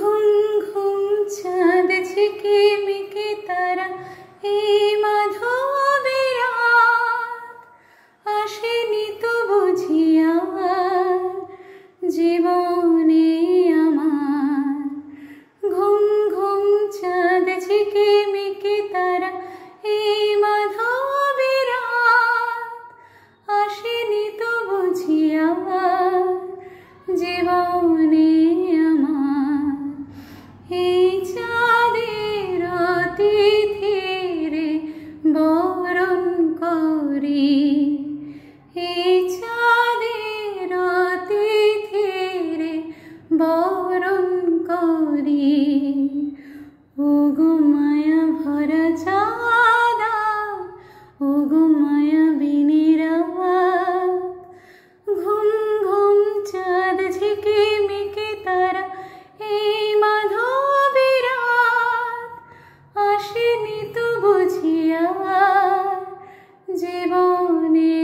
ঘুম ঘুম চাঁদ ঝিকিমিকি তারা এই মাধবী রাত আসেনি তো বুঝিয়া জীবনে আমার। ঘুম ঘুম চাঁদ ঝিকিমিকি তারা এই মাধবী রাত আসেনি তো বুঝিয়া জীবনে আমার। এই চাঁদের তিথিরে বরণ করি, এই চাঁদের তিথিরে বরণ করি। ওগো মায়া ভরা চাঁদা, ওগো মায়া বিনিরা, ঘুম ঘুম চাঁদ ঝিকিমিকি তারা এই মাধবী রাত আসেনি তো বুঝিয়া জীবনে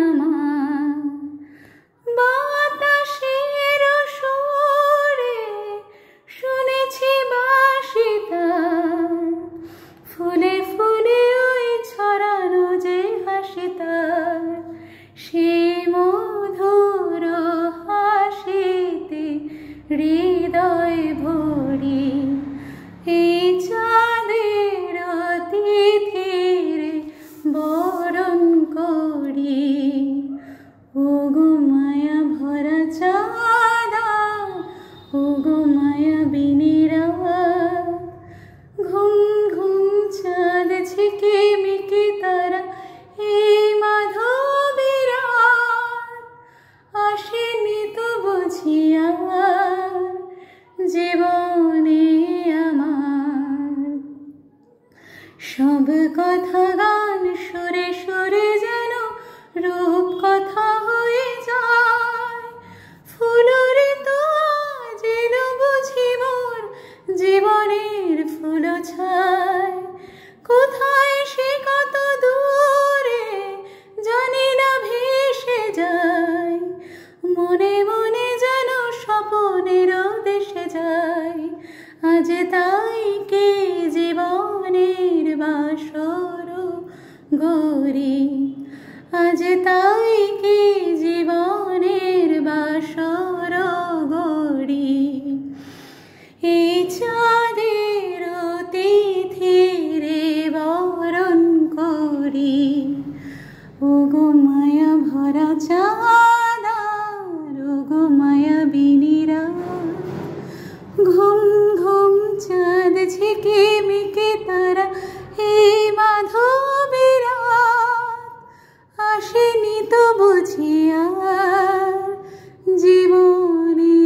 আমার। বাতাসের সুরে শুনেছি বাঁশি তার, ফুলে ফুলে ওই ছড়ানো যে হাসি তার, সে মধুর হাসিতে হৃদয় ভরি। এই চাঁদের তিথিরে বরণ করি। ওগো মায়া ভরা চাঁদা, ওগো মায়া বিনিরা, ঘুম ঘুম চাঁদ ঝিকিমিকি তারা এই মাধবী রাত আসেনি তো বুঝিয়া জীবনে আমার। সব কথা গান সুরে সুরে যেন রূপ কথা হয়ে যায়। ফুলরে তো যেন বুঝি মোর জীবনের ফুল ছায়। কোথায় সে কত দূরে জানি না ভেসে যায়, মনে মনে যেন স্বপনের দেশে যায়। আজ তাই কে জীবনের বাসর গরি, আজ তাই কে জীবনের বাসর গরি। এই চাঁদের তিথিরে বরণ করি। ওগো মায়া ভরা চাঁদা, ওগো মায়া বিনিরা, ঘুম ঘুম চাঁদ ঝিকিমিকি তারা এই মাধবী রাত আসেনি তো বুঝিয়া জীবনে